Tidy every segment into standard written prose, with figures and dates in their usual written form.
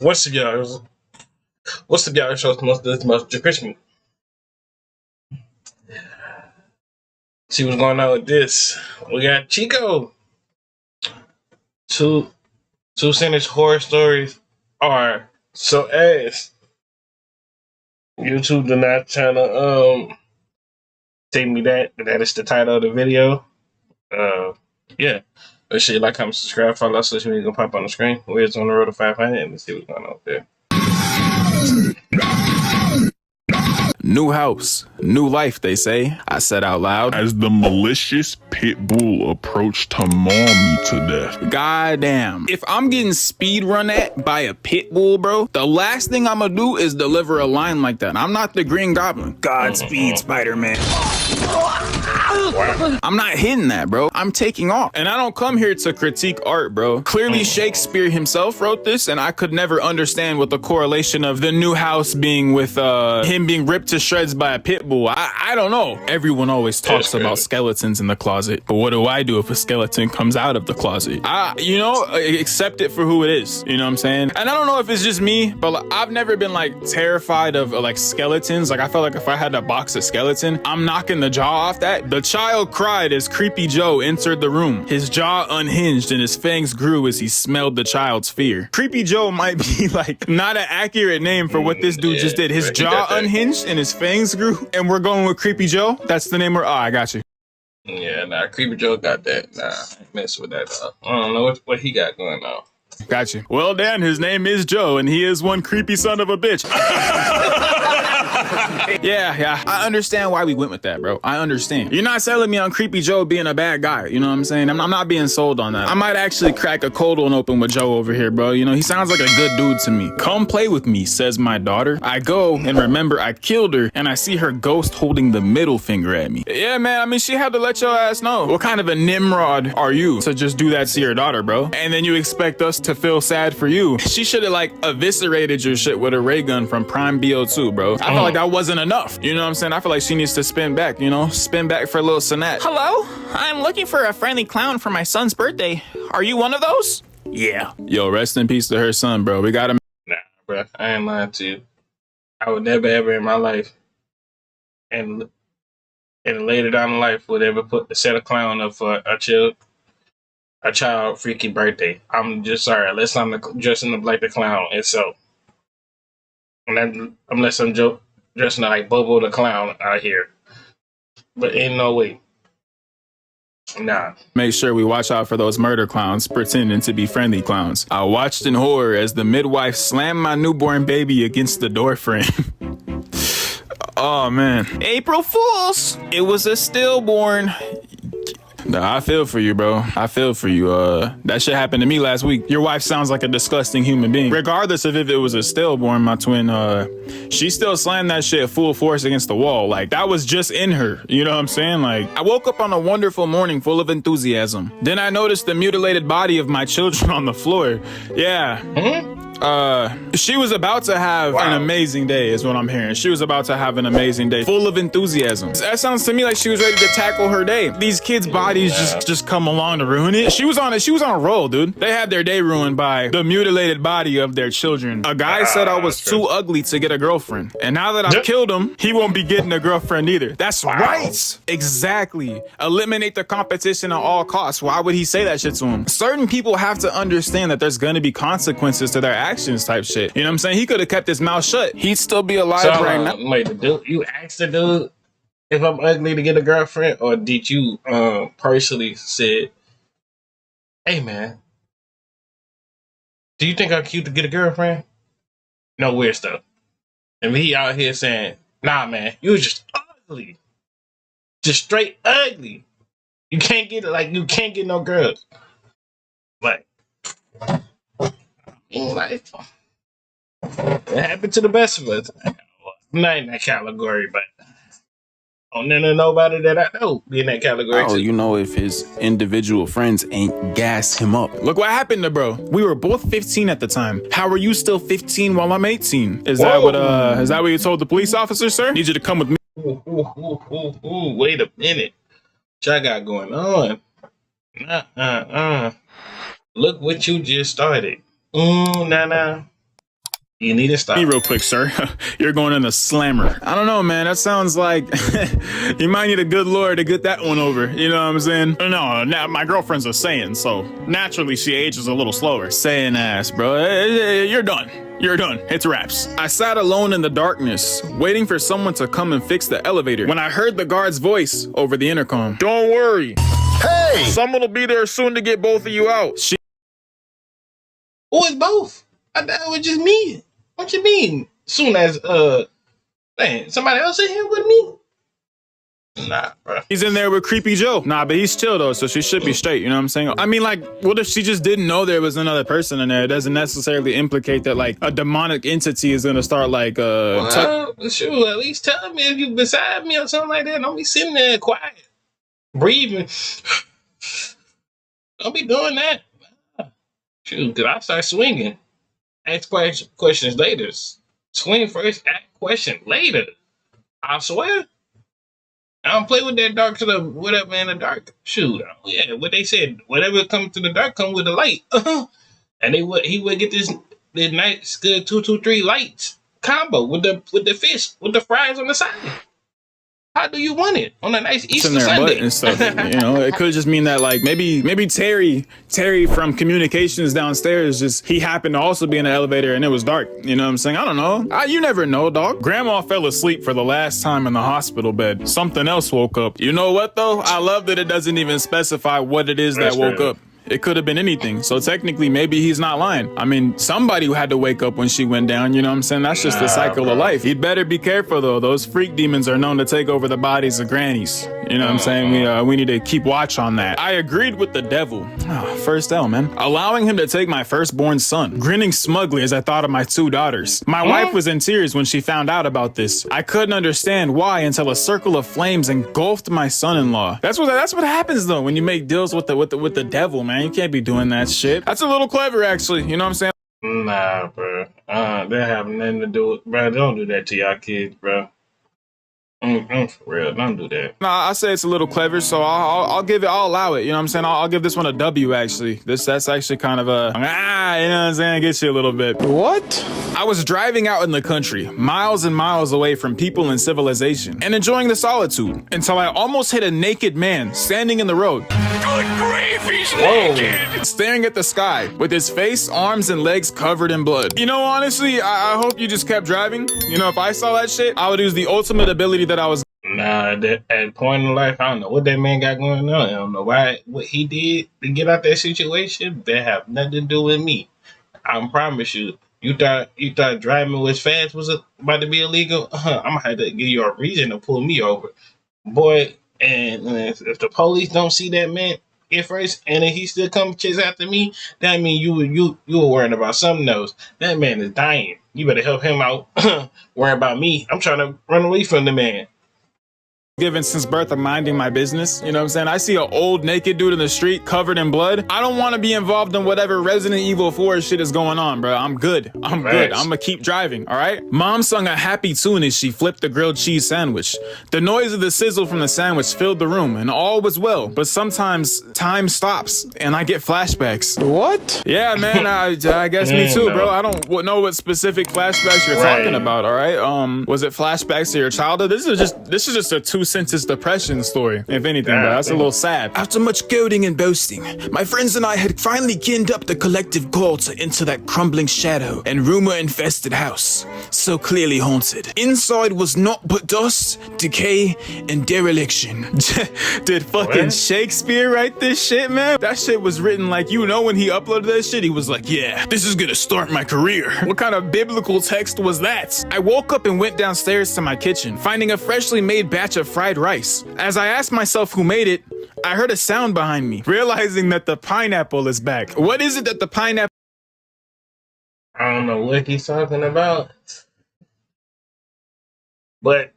What's the y'all? What's the y'all shows most depressing? See what's going on with this. We got Chico. Two two sentence horror stories are so ass. YouTube do not trying to take me that. That is the title of the video. Uh yeah. Let's see, like, comment, subscribe, follow us, social media gonna pop on the screen. We're on the road to 500. Let's see what's going on there. New house, new life, they say. I said out loud. As the malicious pit bull approached to maul me to death. Goddamn. If I'm getting speed run at by a pit bull, bro, the last thing I'm gonna do is deliver a line like that. I'm not the Green Goblin. Godspeed, Spider-Man. I'm not hitting that, bro. I'm taking off. And I don't come here to critique art, bro. Clearly, Shakespeare himself wrote this, and I could never understand what the correlation of the new house being with him being ripped to shreds by a pit bull. I don't know. Everyone always talks about skeletons in the closet, but what do I do if a skeleton comes out of the closet? Accept it for who it is. You know what I'm saying? And I don't know if it's just me, but like, I've never been like terrified of like skeletons. Like I felt like if I had to box a skeleton, I'm knocking the jaw off that. The child cried as Creepy Joe entered the room. His jaw unhinged and his fangs grew as he smelled the child's fear. Creepy Joe might be like not an accurate name for what this dude just did. His jaw unhinged and his fangs grew, and we're going with Creepy Joe. That's the name. I got you. Yeah, nah, Creepy Joe got that. Nah, I ain't mess with that. I don't know what he got going on. Got you. Well, Dan, his name is Joe, and he is one creepy son of a bitch. Yeah, I understand why we went with that, bro. I understand. You're not selling me on Creepy Joe being a bad guy. You know what I'm saying? I'm not being sold on that. I might actually crack a cold one open with Joe over here, bro. You know, he sounds like a good dude to me. Come play with me, says my daughter. I go and remember I killed her, and I see her ghost holding the middle finger at me. Yeah, man, I mean, she had to let your ass know. What kind of a Nimrod are you to just do that to your daughter, bro? And then you expect us to feel sad for you. She should have like eviscerated your shit with a ray gun from Prime BO2, bro. I felt like that wasn't enough. You know what I'm saying? I feel like she needs to spin back, you know? Spin back for a little sonat. Hello? I'm looking for a friendly clown for my son's birthday. Are you one of those? Yeah. Yo, rest in peace to her son, bro. We got him. Nah, bro, I ain't lying to you. I would never ever in my life and later down in life would ever set a clown up for a child freaky birthday. I'm just sorry, unless I'm dressing up like the clown itself. Unless I'm dressing up like Bobo the clown out here. But ain't no way. Nah. Make sure we watch out for those murder clowns pretending to be friendly clowns. I watched in horror as the midwife slammed my newborn baby against the door frame. Oh man. April Fools! It was a stillborn. Nah, I feel for you, bro. I feel for you. That shit happened to me last week. Your wife sounds like a disgusting human being. Regardless of if it was a stillborn, my twin, she still slammed that shit full force against the wall. Like, that was just in her. You know what I'm saying? Like, I woke up on a wonderful morning full of enthusiasm. Then I noticed the mutilated body of my children on the floor. Yeah. She was about to have an amazing day, is what I'm hearing. She was about to have an amazing day, full of enthusiasm. That sounds to me like she was ready to tackle her day. These kids' bodies just come along to ruin it. She was on a roll, dude. They had their day ruined by the mutilated body of their children. A guy said I was too ugly to get a girlfriend, and now that I've killed him, he won't be getting a girlfriend either. That's right. Exactly. Eliminate the competition at all costs. Why would he say that shit to him? Certain people have to understand that there's gonna be consequences to their actions type shit. You know what I'm saying? He could have kept his mouth shut. He'd still be alive right now. Wait, the dude, you asked the dude if I'm ugly to get a girlfriend, or did you personally said, hey man, do you think I'm cute to get a girlfriend? No weird stuff. And he out here saying, nah man, you just ugly. Just straight ugly. You can't get no girls. Like, it happened to the best of us. I'm not in that category, but I don't know nobody that I know be in that category. Oh, you know, if his individual friends ain't gas him up. Look what happened to bro. We were both 15 at the time. How are you still 15 while I'm 18? Is that what you told the police officer, sir? Need you to come with me. Ooh, wait a minute. What I got going on? Look what you just started. Nah. You need to stop. Me real quick, sir. You're going in the slammer. I don't know, man. That sounds like you might need a good lawyer to get that one over. You know what I'm saying? No, now my girlfriend's a Saiyan, so naturally she ages a little slower. Saiyan ass, bro. You're done. You're done. It's wraps. I sat alone in the darkness, waiting for someone to come and fix the elevator, when I heard the guard's voice over the intercom. Don't worry. Hey! Someone will be there soon to get both of you out. Who is both? I thought it was just me. What you mean? Soon as man, somebody else in here with me? Nah, bro. He's in there with Creepy Joe. Nah, but he's chill though, so she should be straight, you know what I'm saying? I mean, like, what if she just didn't know there was another person in there? It doesn't necessarily implicate that, like, a demonic entity is gonna start, like, well, sure, at least tell me if you beside me or something like that. Don't be sitting there quiet, breathing. Don't be doing that. Shoot, cause I start swinging. Ask questions later. Swing first, ask question later. I swear. I don't play with that dark stuff. Whatever in the dark. Shoot. Yeah, what they said. Whatever comes to the dark come with the light. And he would get this nice good 2-2-3 lights combo with the fish with the fries on the side. How do you want it on a nice Easter Sunday? And stuff. You know, it could just mean that, like, maybe Terry from communications downstairs, just he happened to also be in the elevator and it was dark. You know what I'm saying? I don't know. You never know, dog. Grandma fell asleep for the last time in the hospital bed. Something else woke up. You know what though? I love that it doesn't even specify what it is that woke up. It could have been anything. So technically, maybe he's not lying. I mean, somebody had to wake up when she went down. You know what I'm saying? That's just the cycle of life. You'd better be careful, though. Those freak demons are known to take over the bodies of grannies. You know what I'm saying? We need to keep watch on that. I agreed with the devil. First L, man. Allowing him to take my firstborn son. Grinning smugly as I thought of my 2 daughters. My wife was in tears when she found out about this. I couldn't understand why until a circle of flames engulfed my son-in-law. That's what happens, though, when you make deals with the devil, man. You can't be doing that shit. That's a little clever, actually. You know what I'm saying? Nah, bro. That have nothing to do with, bro. Don't do that to y'all kids, bro. For real, don't do that. Nah, I say it's a little clever, so I'll give it. I'll allow it. You know what I'm saying? I'll give this one a W. Actually, that's actually kind of a you know what I'm saying? Gets you a little bit. What? I was driving out in the country, miles and miles away from people and civilization, and enjoying the solitude until I almost hit a naked man standing in the road. Good grief, he's naked! Staring at the sky with his face, arms, and legs covered in blood. You know, honestly, I hope you just kept driving. You know, if I saw that shit, I would use the ultimate ability that I was. Nah, at point in life, I don't know what that man got going on. I don't know what he did to get out that situation. That have nothing to do with me. I promise you. You thought driving was fast was about to be illegal? I'm gonna have to give you a reason to pull me over, boy. And if the police don't see that man at first, and then he still come chase after me, that means you were worrying about something else. That man is dying. You better help him out. Worry about me. I'm trying to run away from the man. Given since birth of minding my business. You know what I'm saying? I see an old naked dude in the street covered in blood. I don't want to be involved in whatever Resident Evil 4 shit is going on, bro. I'm good. I'm good. I'm gonna keep driving, all right? Mom sung a happy tune as she flipped the grilled cheese sandwich. The noise of the sizzle from the sandwich filled the room, and all was well. But sometimes time stops, and I get flashbacks. What? Yeah, man, I guess me too, bro. I don't know what specific flashbacks you're talking about, all right? Was it flashbacks to your childhood? This is just a two-sentence depression story, if anything, bro. That's a little sad. After much goading and boasting, my friends and I had finally ginned up the collective goal to enter that crumbling shadow and rumor-infested house, so clearly haunted. Inside was naught but dust, decay, and dereliction. Did fucking Shakespeare write this shit, man? That shit was written like, you know, when he uploaded that shit, he was like, yeah, this is gonna start my career. What kind of biblical text was that? I woke up and went downstairs to my kitchen, finding a freshly made batch of fried rice. As I asked myself who made it, I heard a sound behind me, realizing that the pineapple is back. What is it that the pineapple... I don't know what he's talking about. But,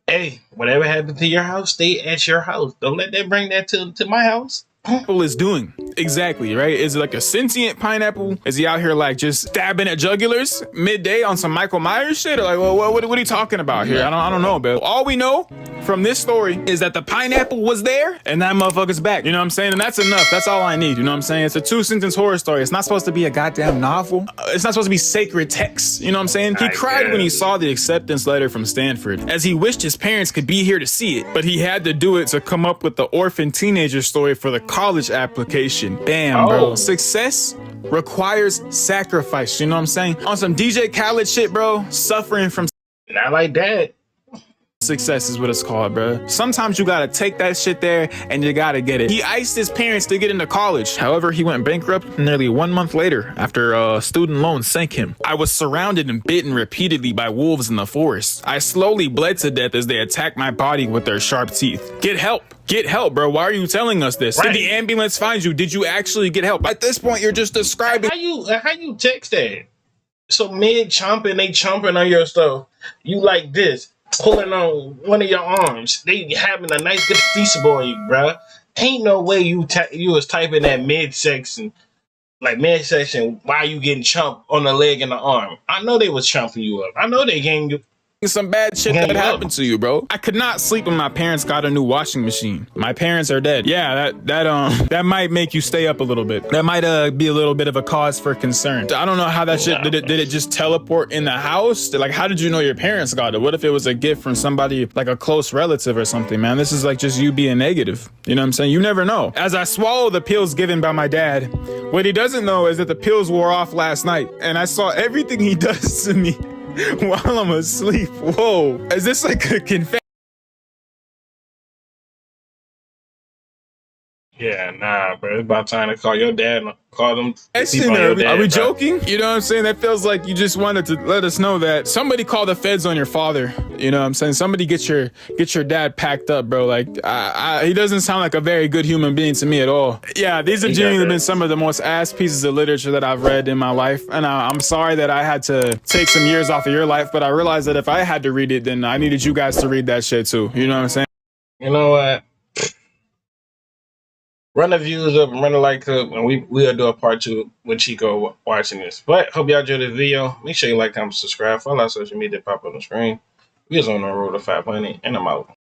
hey, whatever happened to your house, stay at your house. Don't let that bring that to my house. pineapple is doing. Exactly, right? Is it like a sentient pineapple? Is he out here like just stabbing at jugulars midday on some Michael Myers shit? Or like, well, what are you talking about here? I don't know, but all we know from this story is that the pineapple was there and that motherfucker's back. You know what I'm saying? And that's enough. That's all I need. You know what I'm saying? It's a 2-sentence horror story. It's not supposed to be a goddamn novel. It's not supposed to be sacred text. You know what I'm saying? He cried when he saw the acceptance letter from Stanford, as he wished his parents could be here to see it, but he had to do it to come up with the orphan teenager story for the college application. Bam, bro. Success requires sacrifice. You know what I'm saying? On some DJ Khaled shit, bro. Suffering from Not like that. success is what it's called, bro. Sometimes you gotta take that shit there and you gotta get it. He iced his parents to get into college. However, he went bankrupt nearly 1 month later after student loans sank him. I was surrounded and bitten repeatedly by wolves in the forest. I slowly bled to death as they attacked my body with their sharp teeth. Get help. Get help, bro. Why are you telling us this? Right. Did the ambulance find you? Did you actually get help? At this point, you're just describing. How you text that? So mid chomping, they chomping on your stuff. You like this. Pulling on one of your arms. They having a nice good feastable on you, bruh. Ain't no way you was typing that midsection while you getting chomped on the leg and the arm. I know they was chomping you up. I know they gave you some bad shit that happened to you, bro. I could not sleep when my parents got a new washing machine. My parents are dead. Yeah, that might make you stay up a little bit. That might be a little bit of a cause for concern. I don't know how that shit did it just teleport in the house? Like, how did you know your parents got it? What if it was a gift from somebody like a close relative or something, man? This is like just you being negative. You know what I'm saying? You never know. As I swallow the pills given by my dad, what he doesn't know is that the pills wore off last night and I saw everything he does to me while I'm asleep. Whoa. Is this like a confession? Yeah, nah, bro. It's about time to call your dad. Call them. Are we joking? You know what I'm saying? That feels like you just wanted to let us know that somebody call the feds on your father. You know what I'm saying? Somebody get your dad packed up, bro. Like, he doesn't sound like a very good human being to me at all. Yeah, these have genuinely been some of the most ass pieces of literature that I've read in my life. And I'm sorry that I had to take some years off of your life, but I realized that if I had to read it, then I needed you guys to read that shit too. You know what I'm saying? You know what? Run the views up and run the likes up, and we'll do a part 2 with Chico watching this. But hope y'all enjoyed this video. Make sure you like, comment, subscribe, follow our social media, pop on the screen. We was on the road to 500, and I'm out.